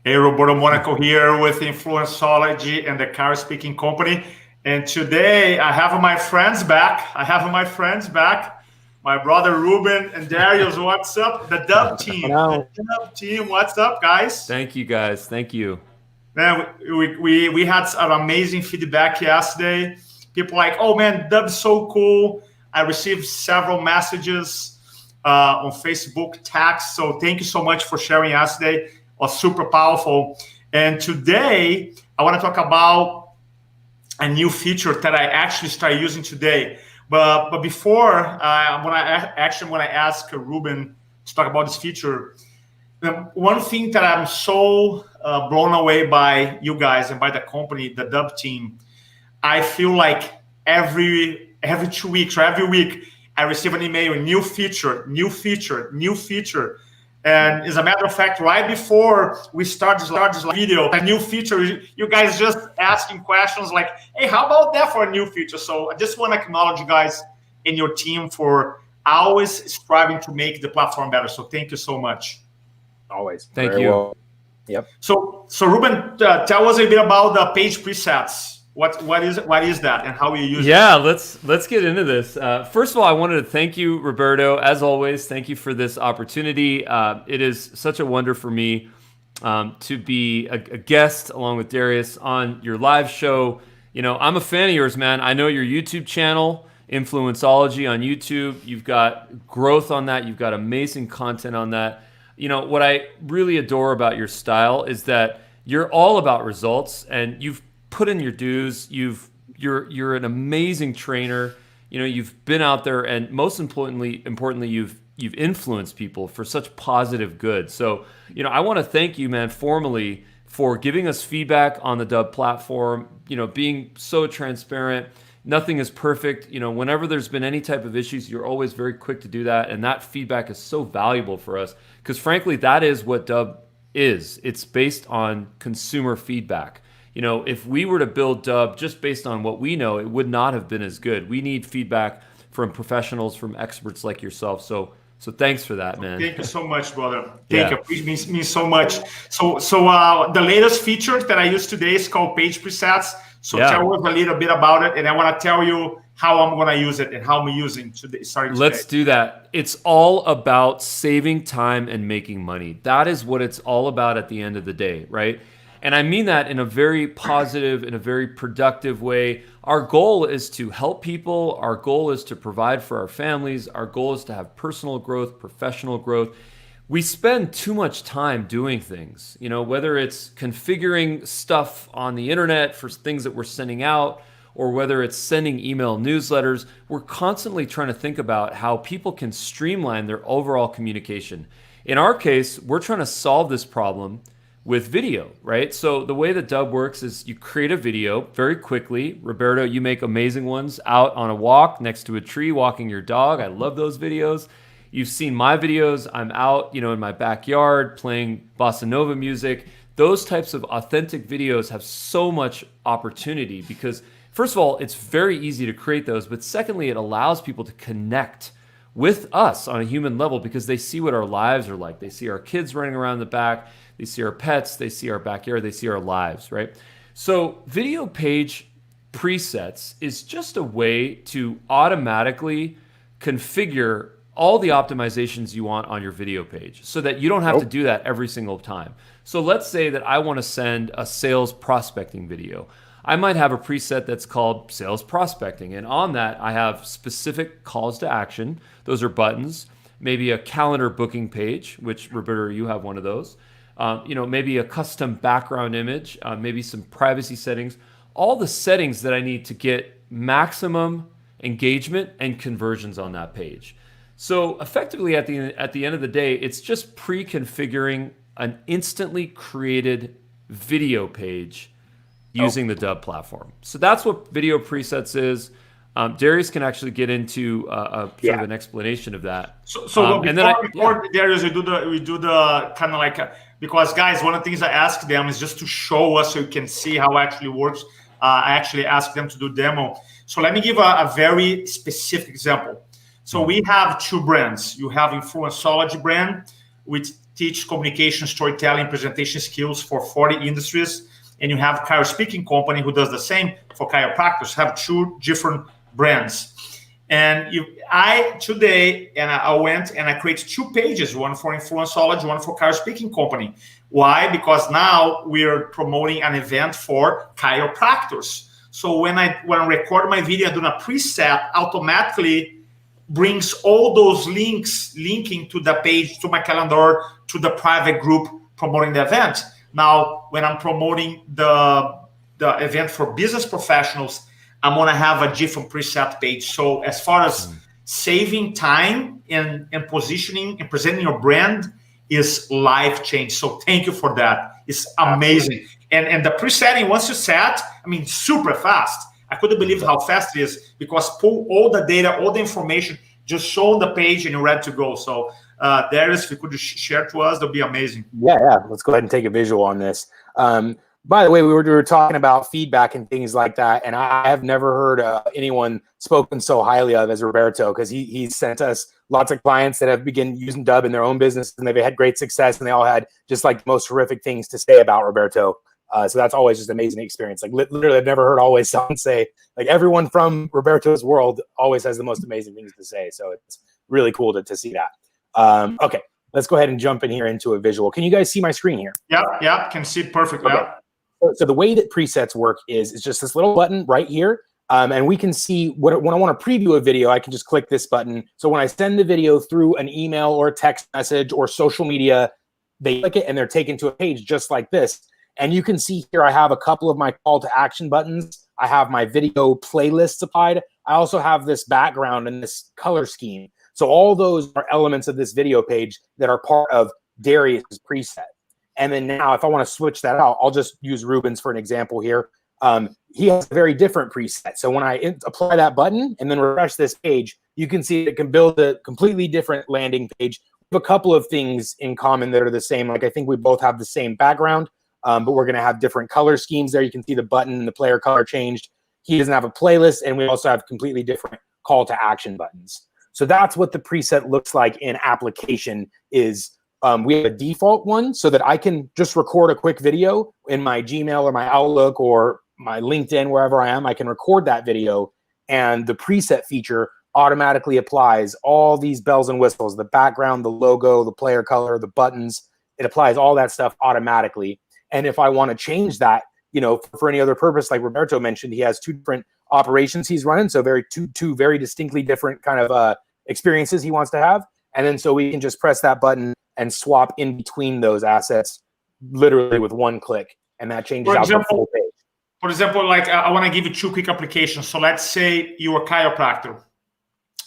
Hey, Roberto Monaco here with Influenceology and the Car Speaking Company. And today I have my friends back. My brother Ruben and Darius, what's up? The Dubb team. Hello. The Dubb team, what's up, guys? Thank you, guys. Thank you. Man, we had some amazing feedback yesterday. People like, oh man, Dubb's so cool. I received several messages on Facebook, text. So thank you so much for sharing yesterday. It was super powerful. And today I want to talk about a new feature that I actually started using today. But before, when I ask Ruben to talk about this feature, one thing that I'm so blown away by you guys and by the company, the Dubb team, I feel like every 2 weeks or every week I receive an email, new feature. And as a matter of fact, right before we start this video, a new feature, you guys just asking questions like, hey, how about that for a new feature? So I just want to acknowledge you guys and your team for always striving to make the platform better. So thank you so much. Always. Thank Very you. well. Yep. So Ruben, tell us a bit about the page presets. What is that and how you use it? Yeah, let's get into this. First of all, I wanted to thank you, Roberto. As always, thank you for this opportunity. It is such a wonder for me to be a guest along with Darius on your live show. You know, I'm a fan of yours, man. I know your YouTube channel, Influenceology on YouTube. You've got growth on that. You've got amazing content on that. You know, what I really adore about your style is that you're all about results, and you've put in your dues. You're an amazing trainer. You know, you've been out there, and most importantly, you've influenced people for such positive good. So, you know, I want to thank you, man, formally for giving us feedback on the Dubb platform. You know, being so transparent. Nothing is perfect. You know, whenever there's been any type of issues, you're always very quick to do that, and that feedback is so valuable for us because, frankly, that is what Dubb is. It's based on consumer feedback. You know, if we were to build Dubb just based on what we know, it would not have been as good. We need feedback from professionals, from experts like yourself. So thanks for that, man. Thank you so much, brother. Thank you. It means so much. So the latest feature that I use today is called Page Presets. So tell us a little bit about it, and I want to tell you how I'm going to use it and how I'm using today. Let's do that. It's all about saving time and making money. That is what it's all about at the end of the day, right? And I mean that in a very positive, in a very productive way. Our goal is to help people. Our goal is to provide for our families. Our goal is to have personal growth, professional growth. We spend too much time doing things, you know, whether it's configuring stuff on the internet for things that we're sending out, or whether it's sending email newsletters. We're constantly trying to think about how people can streamline their overall communication. In our case, we're trying to solve this problem with video, right? So the way that Dubb works is you create a video very quickly. Roberto, you make amazing ones out on a walk next to a tree, walking your dog. I love those videos. You've seen my videos. I'm out, you know, in my backyard playing bossa nova music. Those types of authentic videos have so much opportunity because, first of all, it's very easy to create those, but secondly, it allows people to connect with us on a human level because they see what our lives are like. They see our kids running around the back. They see our pets, they see our backyard, they see our lives, right? So video page presets is just a way to automatically configure all the optimizations you want on your video page so that you don't have to do that every single time. So let's say that I want to send a sales prospecting video. I might have a preset that's called sales prospecting. And on that, I have specific calls to action. Those are buttons, maybe a calendar booking page, which Roberto, you have one of those. You know, maybe a custom background image, maybe some privacy settings, all the settings that I need to get maximum engagement and conversions on that page. So effectively at the end of the day, it's just pre-configuring an instantly created video page using the Dubb platform. So that's what video presets is. Darius can actually get into sort of an explanation of that. So before Darius, we do the kind of like because guys, one of the things I ask them is just to show us so you can see how it actually works. I actually ask them to do demo. So let me give a very specific example. So we have two brands. You have Influenceology brand, which teach communication, storytelling, presentation skills for 40 industries. And you have Chiro Speaking Company who does the same for chiropractors. Have two different brands. And I went and I created 2 pages, one for Influenceology, one for Chiro Speaking Company. Why? Because now we're promoting an event for chiropractors. So when I record my video and do a preset, automatically brings all those links linking to the page, to my calendar, to the private group promoting the event. Now, when I'm promoting the event for business professionals, I'm going to have a different preset page. So as far as saving time and positioning and presenting your brand is life change. So thank you for that. It's amazing. And the presetting, once you set, I mean, super fast. I couldn't believe how fast it is because pull all the data, all the information, just show on the page and you're ready to go. So Darius, if you could share to us, that'd be amazing. Yeah. Let's go ahead and take a visual on this. By the way, we were talking about feedback and things like that, and I have never heard anyone spoken so highly of as Roberto, because he sent us lots of clients that have begun using Dubb in their own business, and they've had great success, and they all had just like the most horrific things to say about Roberto. So that's always just an amazing experience. Like literally, I've never heard always someone say, like, everyone from Roberto's world always has the most amazing things to say. So it's really cool to see that. Okay, let's go ahead and jump in here into a visual. Can you guys see my screen here? Yeah, can see it perfectly. Okay. Yeah. So the way that presets work is just this little button right here. And we can see when I want to preview a video, I can just click this button. So when I send the video through an email or a text message or social media, they click it and they're taken to a page just like this. And you can see here, I have a couple of my call to action buttons. I have my video playlists applied. I also have this background and this color scheme. So all those are elements of this video page that are part of Darius's preset. And then now if I want to switch that out, I'll just use Ruben's for an example here. He has a very different preset. So when I apply that button and then refresh this page, you can see it can build a completely different landing page. We have a couple of things in common that are the same. Like I think we both have the same background, but we're going to have different color schemes there. You can see the button and the player color changed. He doesn't have a playlist, and we also have completely different call to action buttons. So that's what the preset looks like in application is. We have a default one so that I can just record a quick video in my Gmail or my Outlook or my LinkedIn, wherever I am. I can record that video, and the preset feature automatically applies all these bells and whistles, the background, the logo, the player color, the buttons. It applies all that stuff automatically. And if I want to change that, for any other purpose, like Roberto mentioned, he has 2 different operations he's running. So two very distinctly different kind of experiences he wants to have. And then so we can just press that button and swap in between those assets literally with one click. And that changes out the full page. For example, like I want to give you 2 quick applications. So let's say you're a chiropractor,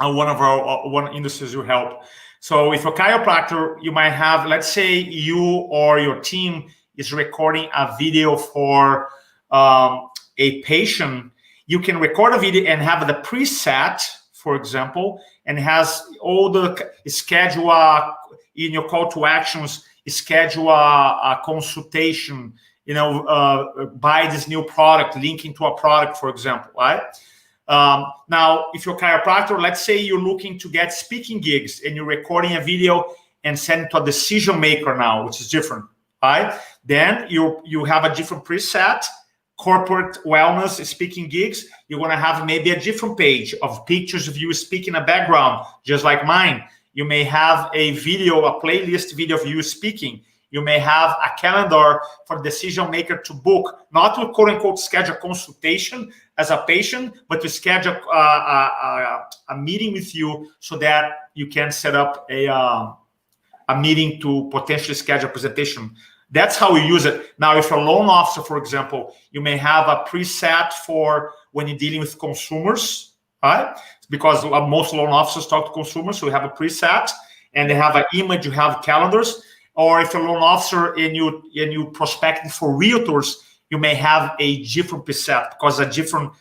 one of our one industries you help. So if a chiropractor, you might have, let's say you or your team is recording a video for a patient. You can record a video and have the preset, for example, and has all the schedule in your call to actions, schedule a consultation, buy this new product, linking to a product, for example, right? Now, if you're a chiropractor, let's say you're looking to get speaking gigs and you're recording a video and send it to a decision maker now, which is different, right? Then you have a different preset, corporate wellness speaking gigs. You're going to have maybe a different page of pictures of you speaking in a background, just like mine. You may have a video, a playlist video of you speaking. You may have a calendar for decision maker to book, not to quote unquote schedule consultation as a patient, but to schedule a meeting with you so that you can set up a meeting to potentially schedule a presentation. That's how we use it. Now, if you're a loan officer, for example, you may have a preset for when you're dealing with consumers, right? Because most loan officers talk to consumers, so we have a preset, and they have an image, you have calendars. Or if you're a loan officer and you prospecting for realtors, you may have a different preset because a different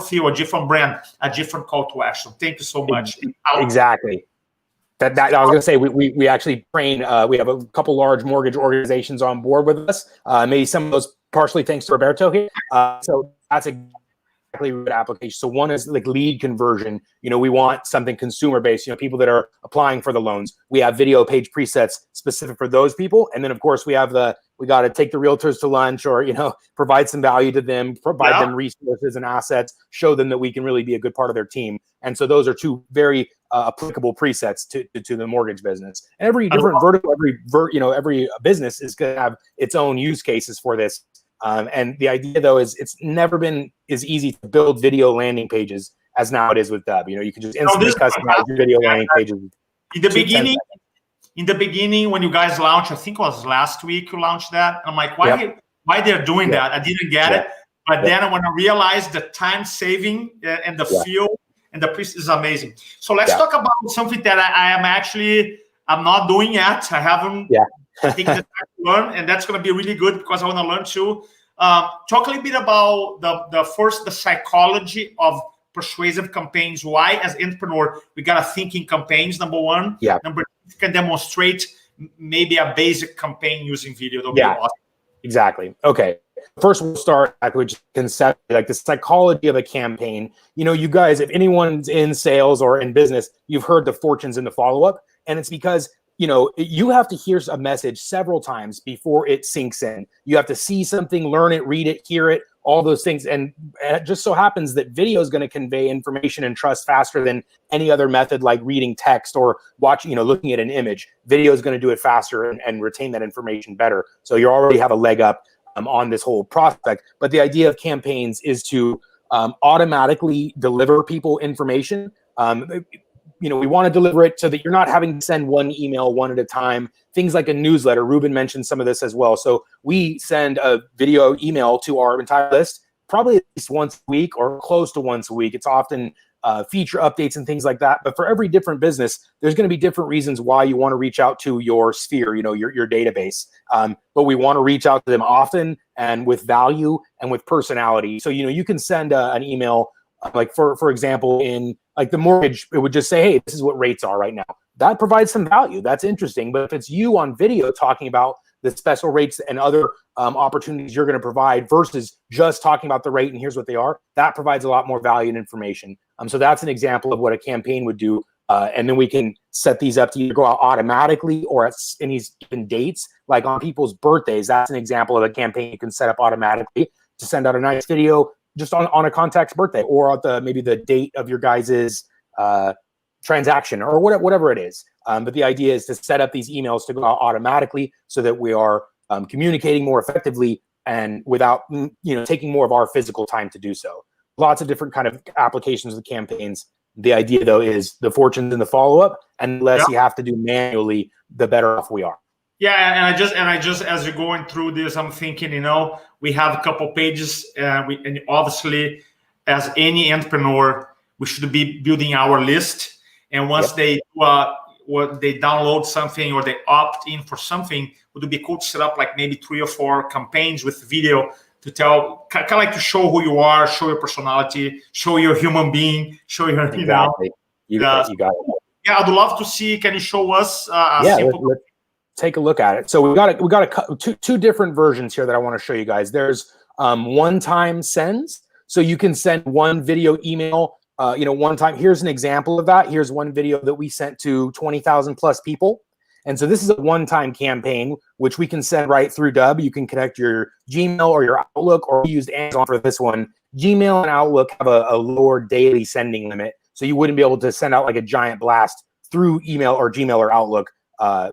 feel, a different brand, a different call to action. Thank you so much. Exactly. That I was going to say, we actually train, we have a couple large mortgage organizations on board with us. Maybe some of those partially thanks to Roberto here. So that's good application. So one is like lead conversion. We want something consumer based, people that are applying for the loans. We have video page presets specific for those people. And then of course we got to take the realtors to lunch, or, provide some value to them, provide them resources and assets, show them that we can really be a good part of their team. And so those are two very applicable presets to the mortgage business. And every different vertical, every business is going to have its own use cases for this. And the idea, though, is it's never been as easy to build video landing pages as now it is with Dubb. You can just instantly customize your video landing pages. In the beginning, when you guys launched, I think it was last week you launched that. I'm like, why they're doing that? I didn't get it. But then when I realized the time saving and the feel and the price is amazing. So let's talk about something that I'm not doing yet. I haven't taken the time to learn, and that's going to be really good because I want to learn too. Talk a little bit about the psychology of persuasive campaigns. Why, as entrepreneur, we got to think in campaigns, number one. Number two, you can demonstrate maybe a basic campaign using video. That'll be awesome. Exactly. Okay. First, we'll start with concept, like the psychology of a campaign. You guys, if anyone's in sales or in business, you've heard the fortunes in the follow-up. And it's because, you have to hear a message several times before it sinks in. You have to see something, learn it, read it, hear it, all those things. And it just so happens that video is going to convey information and trust faster than any other method, like reading text or watching, looking at an image. Video is going to do it faster and retain that information better. So you already have a leg up on this whole prospect. But the idea of campaigns is to automatically deliver people information. We want to deliver it so that you're not having to send one email one at a time. Things like a newsletter. Ruben mentioned some of this as well. So we send a video email to our entire list, probably at least once a week or close to once a week. It's often feature updates and things like that. But for every different business, there's going to be different reasons why you want to reach out to your sphere, your database. But we want to reach out to them often and with value and with personality. So, you can send an email, like for example, in like the mortgage, it would just say, hey, this is what rates are right now. That provides some value. That's interesting. But if it's you on video talking about the special rates and other opportunities you're going to provide versus just talking about the rate and here's what they are, that provides a lot more value and information. So that's an example of what a campaign would do. And then we can set these up to either go out automatically or at any given dates, like on people's birthdays. That's an example of a campaign you can set up automatically to send out a nice video just on a contact's birthday or at maybe the date of your guys's transaction or whatever it is. But the idea is to set up these emails to go out automatically so that we are communicating more effectively and without taking more of our physical time to do so. Lots of different kind of applications of campaigns. The idea, though, is the fortunes in the follow-up, and the less you have to do manually, the better off we are. Yeah, and I just as you're going through this, I'm thinking, we have a couple pages, and obviously, as any entrepreneur, we should be building our list. And once they download something or they opt in for something, it would be cool to set up like maybe 3 or 4 campaigns with video to tell, kind of like to show who you are, show your personality, show your human being, show your exactly. You got it. Yeah, I'd love to see. Can you show us? Let's take a look at it. So we got two different versions here that I want to show you guys. There's one-time sends, so you can send one video email. One time. Here's an example of that. Here's one video that we sent to 20,000 plus people. And so this is a one-time campaign, which we can send right through Dubb. You can connect your Gmail or your Outlook, or we used Amazon for this one. Gmail and Outlook have a lower daily sending limit. So you wouldn't be able to send out like a giant blast through email or Gmail or Outlook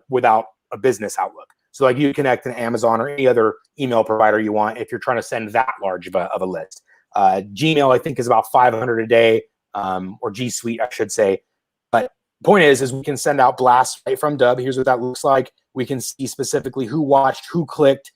without a business Outlook. So like you connect an Amazon or any other email provider you want if you're trying to send that large of a list. Gmail, I think, is about 500 a day, or G Suite, I should say. But point is we can send out blasts right from Dubb. Here's what that looks like. We can see specifically who watched, who clicked.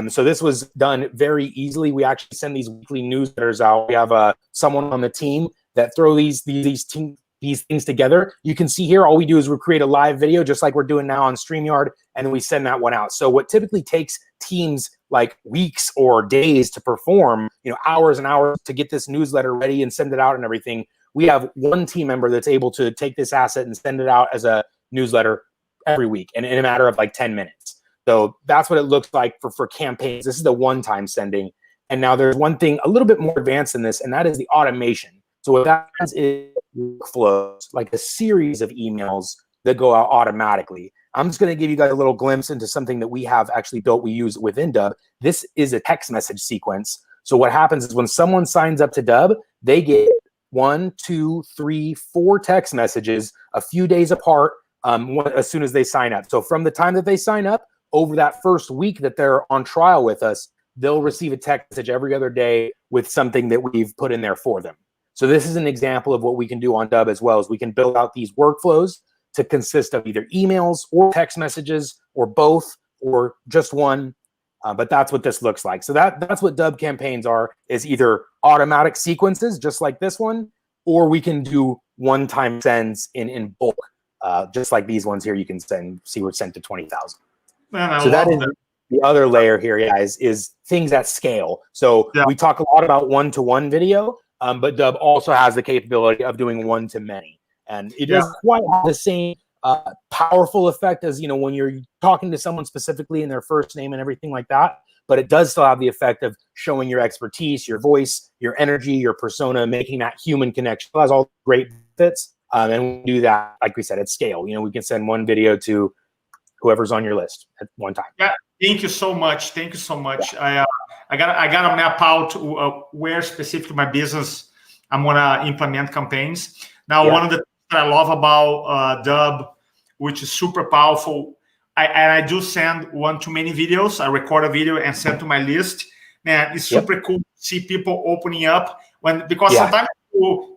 So this was done very easily. We actually send these weekly newsletters out. We have someone on the team that throw these things together. You can see here, all we do is we create a live video, just like we're doing now on StreamYard, and then we send that one out. So what typically takes teams like weeks or days to perform, hours and hours to get this newsletter ready and send it out and everything, we have one team member that's able to take this asset and send it out as a newsletter every week in a matter of like 10 minutes. So that's what it looks like for campaigns. This is the one-time sending. And now there's one thing a little bit more advanced than this, and that is the automation. So what that is workflows, like a series of emails that go out automatically. I'm just going to give you guys a little glimpse into something that we have actually built, we use within Dubb. This is a text message sequence. So what happens is when someone signs up to Dubb, they get 1, 2, 3, 4 text messages a few days apart as soon as they sign up. So from the time that they sign up, over that first week that they're on trial with us, they'll receive a text message every other day with something that we've put in there for them. So this is an example of what we can do on Dubb as well, as we can build out these workflows to consist of either emails or text messages or both or just one. But that's what this looks like. So that's what Dubb campaigns are, is either automatic sequences, just like this one, or we can do one-time sends in bulk, just like these ones here. You can see we're sent to 20,000. So that is the other layer here, is things at scale. So we talk a lot about one-to-one video, but Dubb also has the capability of doing one-to-many. And it doesn't quite have the same powerful effect as, when you're talking to someone specifically in their first name and everything like that. But it does still have the effect of showing your expertise, your voice, your energy, your persona, making that human connection. It has all great benefits. And we do that, like we said, at scale. We can send one video to whoever's on your list at one time. Yeah, thank you so much. Thank you so much. Yeah. I gotta map out where specifically my business I'm gonna implement campaigns. Now, one of the things that I love about Dubb, which is super powerful, I do send one-to-many videos. I record a video and send to my list. Man, it's super cool to see people opening up because sometimes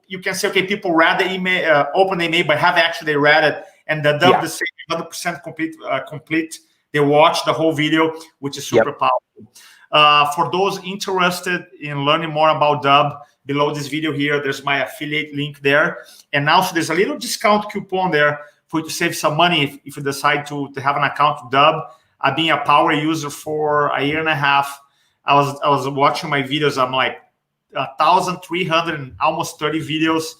you can say, okay, people read the email, open the email, but have actually read it, and the Dubb the same 100% complete. They watch the whole video, which is super powerful. For those interested in learning more about Dubb, below this video here, there's my affiliate link there. And also there's a little discount coupon there for you to save some money if you decide to have an account with Dubb. I've been a power user for a year and a half. I was watching my videos. I'm like 1,300 and almost 30 videos.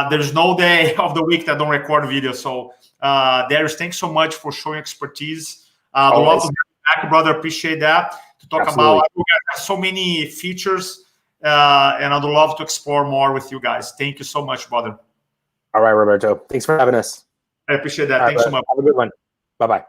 There's no day of the week that I don't record videos. So Darius, thanks so much for showing expertise. I'd love to be back, brother. Appreciate that. To talk about, we got so many features, and I'd love to explore more with you guys. Thank you so much, brother. All right, Roberto. Thanks for having us. I appreciate that. Thanks so much. Have a good one. Bye-bye.